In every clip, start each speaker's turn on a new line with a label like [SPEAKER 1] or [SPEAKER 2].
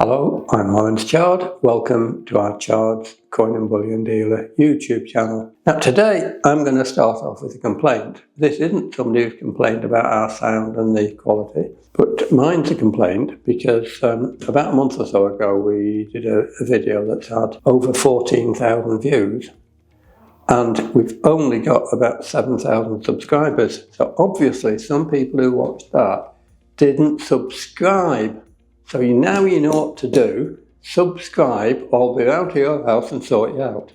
[SPEAKER 1] Hello, I'm Chard. Welcome to our Chards Coin and Bullion Dealer YouTube channel. Now today I'm going to start off with a complaint. This isn't somebody who's complained about our sound and the quality, but mine's a complaint because about a month or so ago we did a video that's had over 14,000 views and we've only got about 7,000 subscribers. So obviously some people who watched that didn't subscribe. So now you know what to do. Subscribe or I'll be out to your house and sort you out.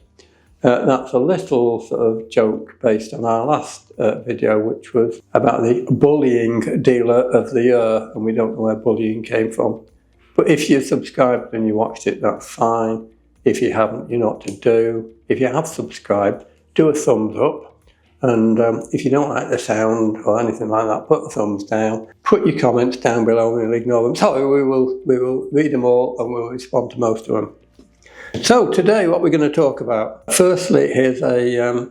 [SPEAKER 1] That's a little sort of joke based on our last video, which was about the bullying dealer of the year, and we don't know where bullying came from. But if you subscribed and you watched it, that's fine. If you haven't, you know what to do. If you have subscribed, do a thumbs up. And if you don't like the sound or anything like that, put the thumbs down. Put your comments down below and we'll ignore them. Sorry, we will read them all and we'll respond to most of them. So today what we're going to talk about. Firstly, here's a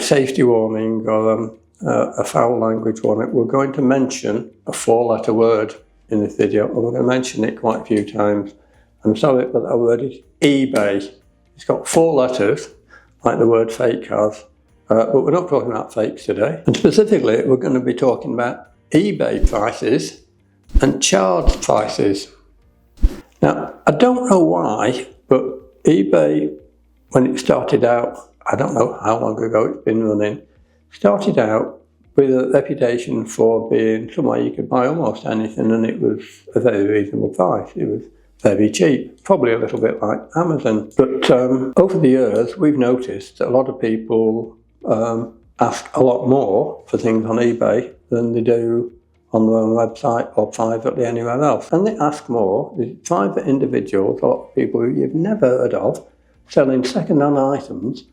[SPEAKER 1] safety warning or a foul language warning. We're going to mention a 4-letter word in this video, and we're going to mention it quite a few times. I'm sorry, but that word is eBay. It's got 4 letters, like the word fake has. But we're not talking about fakes today. And specifically, we're going to be talking about eBay prices and Chards prices. Now, I don't know why, but eBay, when it started out, I don't know how long ago it's been running, started out with a reputation for being somewhere you could buy almost anything, and it was a very reasonable price. It was very cheap, probably a little bit like Amazon. But over the years, we've noticed that a lot of people ask a lot more for things on eBay than they do on their own website or privately anywhere else. And they ask more. These private individuals, a lot of people who you've never heard of, selling second-hand items,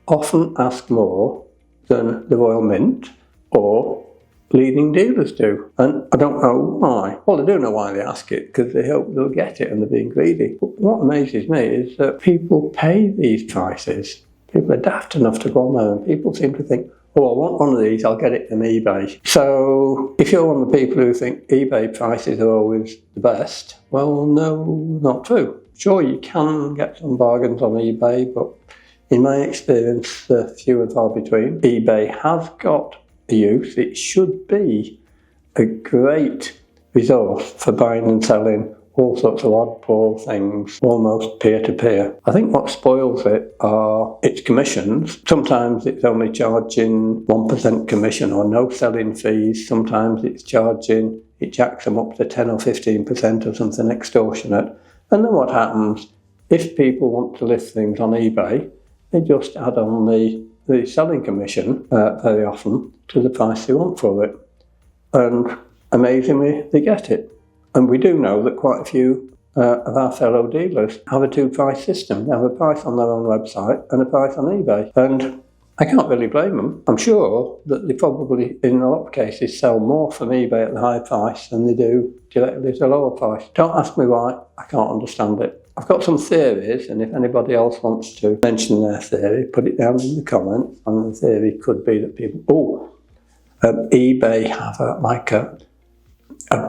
[SPEAKER 1] often ask more than the Royal Mint or leading dealers do. And I don't know why. Well, I do know why they ask it, because they hope they'll get it and they're being greedy. But what amazes me is that people pay these prices. People are daft enough to go on there, and people seem to think, oh, I want one of these, I'll get it from eBay. So if you're one of the people who think eBay prices are always the best, well, no, not true. Sure, you can get some bargains on eBay, but in my experience, they're few and far between. eBay has got a use. It should be a great resource for buying and selling all sorts of oddball things, almost peer-to-peer. I think what spoils it are its commissions. Sometimes it's only charging 1% commission or no selling fees. Sometimes it jacks them up to 10 or 15% or something extortionate. And then what happens, if people want to list things on eBay, they just add on the selling commission very often to the price they want for it. And amazingly, they get it. And we do know that quite a few of our fellow dealers have a 2-price system. They have a price on their own website and a price on eBay. And I can't really blame them. I'm sure that they probably, in a lot of cases, sell more from eBay at the high price than they do directly at a lower price. Don't ask me why, I can't understand it. I've got some theories, and if anybody else wants to mention their theory, put it down in the comments. And the theory could be that people, eBay have a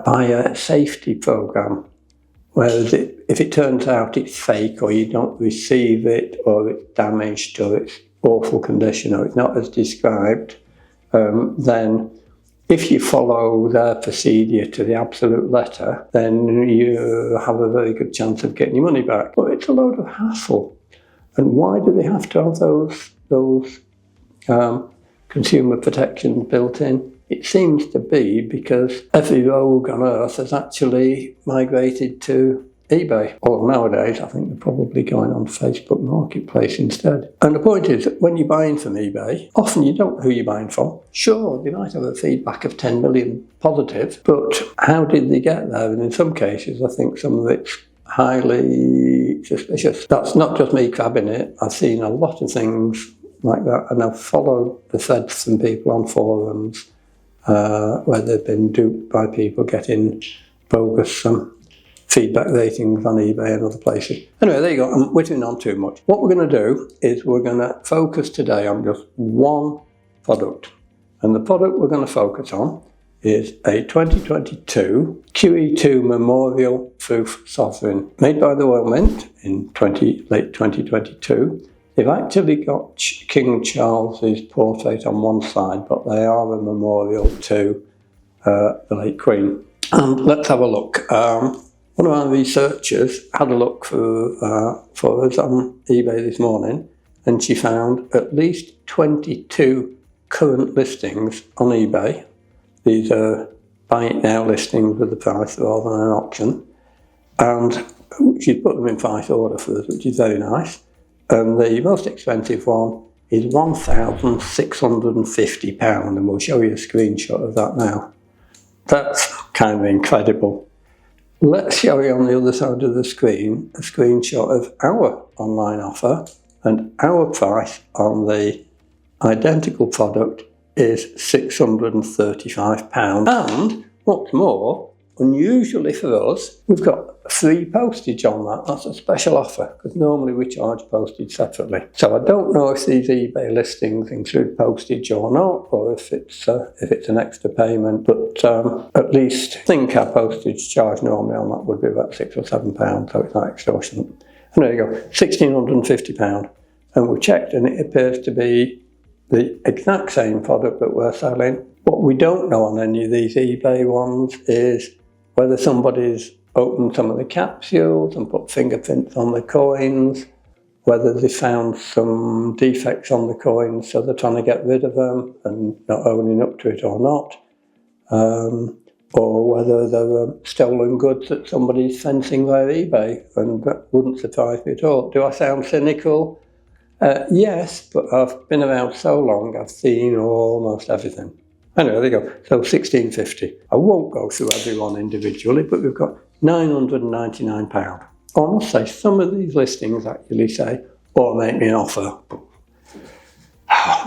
[SPEAKER 1] buyer safety program, whereas if it turns out it's fake or you don't receive it or it's damaged or it's awful condition or it's not as described, then if you follow their procedure to the absolute letter, then you have a very good chance of getting your money back. But it's a load of hassle. And why do they have to have those consumer protections built in? It seems to be because every rogue on earth has actually migrated to eBay. Or nowadays, I think they're probably going on Facebook Marketplace instead. And the point is that when you're buying from eBay, often you don't know who you're buying from. Sure, they might have a feedback of 10 million positive, but how did they get there? And in some cases, I think some of it's highly suspicious. That's not just me crabbing it. I've seen a lot of things like that, and I've followed the threads from people on forums where they've been duped by people getting bogus feedback ratings on eBay and other places. Anyway, there you go. I'm whittling on too much. What we're going to do is we're going to focus today on just one product. And the product we're going to focus on is a 2022 QE2 Memorial Proof Sovereign made by the Royal Mint in late 2022. They've actually got King Charles's portrait on one side, but they are a memorial to the late Queen. And let's have a look. One of our researchers had a look for us on eBay this morning, and she found at least 22 current listings on eBay. These are buy it now listings with the price rather than an auction. And she's put them in price order for us, which is very nice. And the most expensive one is £1,650, and we'll show you a screenshot of that now. That's kind of incredible. Let's show you on the other side of the screen a screenshot of our online offer, and our price on the identical product is £635. And what's more, unusually for us, we've got free postage on that. That's a special offer, because normally we charge postage separately. So I don't know if these eBay listings include postage or not, or if it's an extra payment, but at least I think our postage charge normally on that would be about £6 or £7, so it's not extortionate. And there you go, £1,650. And we checked, and it appears to be the exact same product that we're selling. What we don't know on any of these eBay ones is whether somebody's opened some of the capsules and put fingerprints on the coins, whether they found some defects on the coins, so they're trying to get rid of them and not owning up to it or not, or whether they're stolen goods that somebody's fencing their eBay, and that wouldn't surprise me at all. Do I sound cynical? Yes, but I've been around so long, I've seen almost everything. Anyway, there you go. So £1,650. I won't go through everyone individually, but we've got £999. I must say, some of these listings actually say, or make me an offer.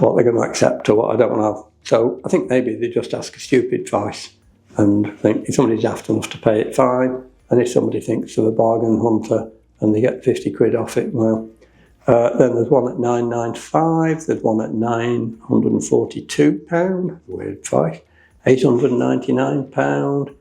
[SPEAKER 1] What they're going to accept or what I don't know. So I think maybe they just ask a stupid price and think if somebody's daft enough to pay it, fine. And if somebody thinks they're a bargain hunter and they get 50 quid off it, well, then there's one at £995, there's one at £942, weird price, £899,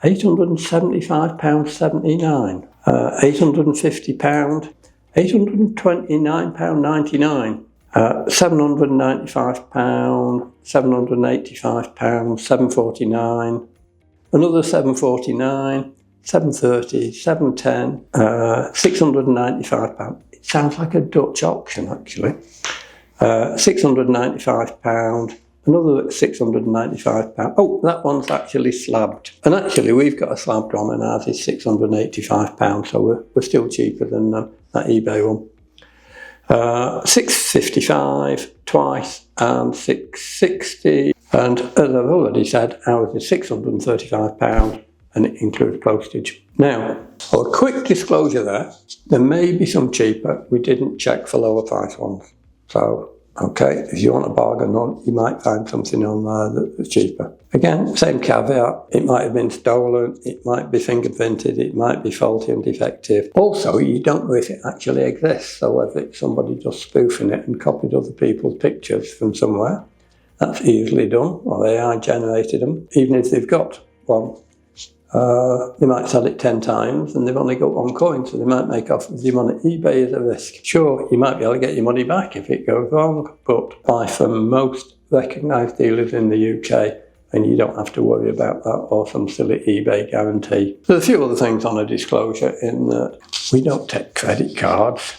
[SPEAKER 1] £875.79, £850, £829.99, £795, £785, £749, another £749, £730, £710, £695. It sounds like a Dutch auction, actually. £695, another £695. Oh, that one's actually slabbed. And actually, we've got a slabbed one, and ours is £685, so we're still cheaper than that eBay one. £655 twice, and £660. And as I've already said, ours is £635, and it includes postage. Now, a quick disclosure there may be some cheaper. We didn't check for lower price ones. So, okay, if you want a bargain on, you might find something on there that's cheaper. Again, same caveat, it might have been stolen, it might be fingerprinted, it might be faulty and defective. Also, you don't know if it actually exists, so whether it's somebody just spoofing it and copied other people's pictures from somewhere, that's easily done, or AI generated them. Even if they've got one, they might sell it 10 times and they've only got one coin, so they might make off with your money. eBay is a risk. Sure, you might be able to get your money back if it goes wrong, but buy from most recognised dealers in the UK and you don't have to worry about that or some silly eBay guarantee. There's a few other things on a disclosure in that we don't take credit cards,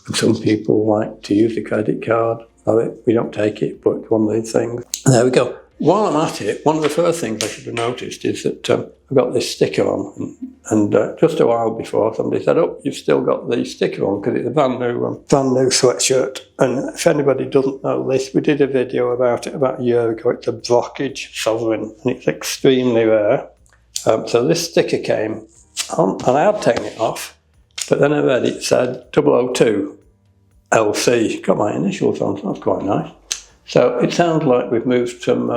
[SPEAKER 1] and some people like to use a credit card. We don't take it, but it's one of these things. There we go. While I'm at it, one of the first things I should have noticed is that I've got this sticker on, and just a while before somebody said, oh, you've still got the sticker on because it's a brand new sweatshirt. And if anybody doesn't know this, we did a video about it about a year ago. It's a Brockage Sovereign, and it's extremely rare. So this sticker came on, and I had taken it off, but then I read it said 002 LC. Got my initials on, so that's quite nice. So it sounds like we've moved from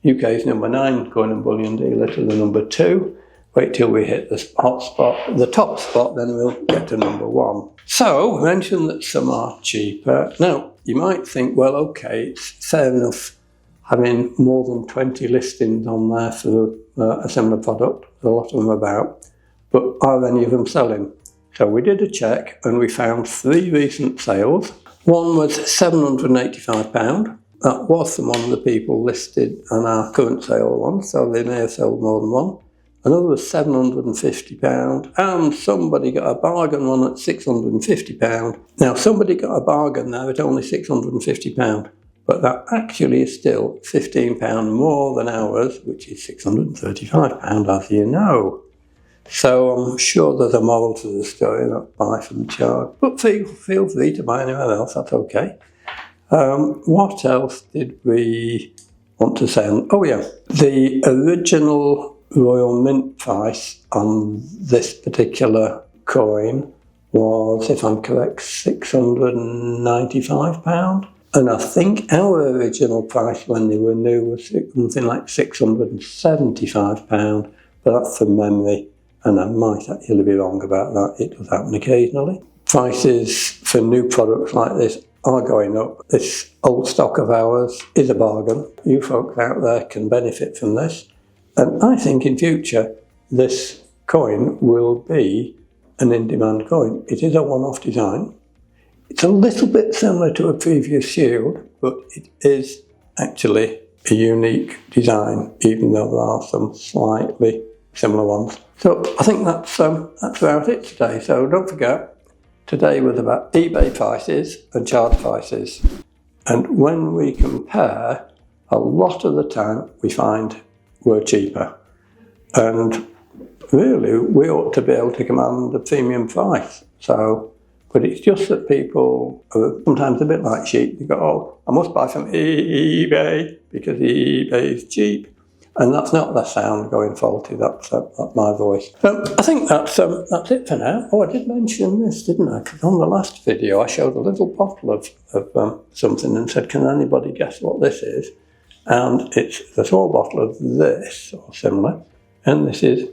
[SPEAKER 1] UK's number 9 coin and bullion dealer to the number 2. Wait till we hit the hot spot, the top spot, then we'll get to number 1. So, mention that some are cheaper. Now, you might think, well, okay, it's fair enough having more than 20 listings on there for a similar product. A lot of them about, but are any of them selling? So we did a check and we found 3 recent sales. One was £785. That was from one of the people listed on our current sale one, so they may have sold more than one. Another was £750, and somebody got a bargain one at £650. Now, somebody got a bargain there at only £650, but that actually is still £15 more than ours, which is £635, as you know. So I'm sure there's a moral to the story, not buy from Chard. But feel free to buy anywhere else, that's okay. What else did we want to say? Oh yeah, the original Royal Mint price on this particular coin was, if I'm correct, £695. And I think our original price when they were new was something like £675, but that's from memory, and I might actually be wrong about that. It does happen occasionally. Prices for new products like this are going up. This old stock of ours is a bargain. You folks out there can benefit from this. And I think in future, this coin will be an in-demand coin. It is a one-off design. It's a little bit similar to a previous shield, but it is actually a unique design, even though there are some slightly similar ones. So I think that's about it today. So don't forget, today was about eBay prices and Chard prices. And when we compare, a lot of the time we find we're cheaper. And really, we ought to be able to command a premium price. So, but it's just that people are sometimes a bit like sheep. You go, oh, I must buy from eBay because eBay is cheap. And that's not the sound going faulty, that's my voice. I think that's it for now. Oh, I did mention this, didn't I? Because on the last video I showed a little bottle of something and said, can anybody guess what this is? And it's a small bottle of this, or similar, and this is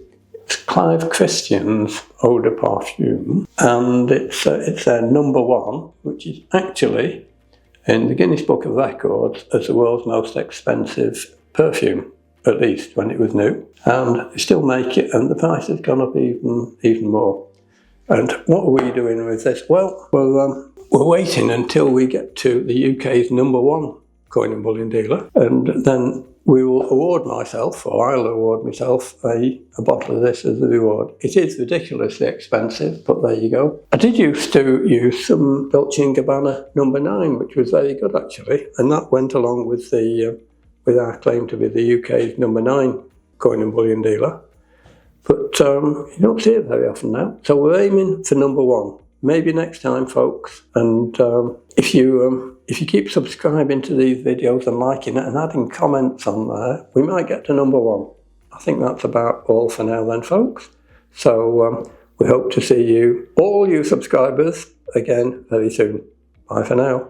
[SPEAKER 1] Clive Christian's Eau de Parfum, and it's their number 1, which is actually in the Guinness Book of Records as the world's most expensive perfume, at least when it was new, and they still make it, and the price has gone up even more. And what are we doing with this? Well, we're waiting until we get to the UK's number 1 coin and bullion dealer, and then we will award myself, or I'll award myself, a bottle of this as a reward. It is ridiculously expensive, but there you go. I did used to use some Dolce & Gabbana number 9, which was very good actually, and that went along with with our claim to be the UK's number 9 coin and bullion dealer. But you don't see it very often now. So we're aiming for number 1. Maybe next time, folks. And if you keep subscribing to these videos and liking it and adding comments on there, we might get to number 1. I think that's about all for now then, folks. So we hope to see you, all you subscribers, again very soon. Bye for now.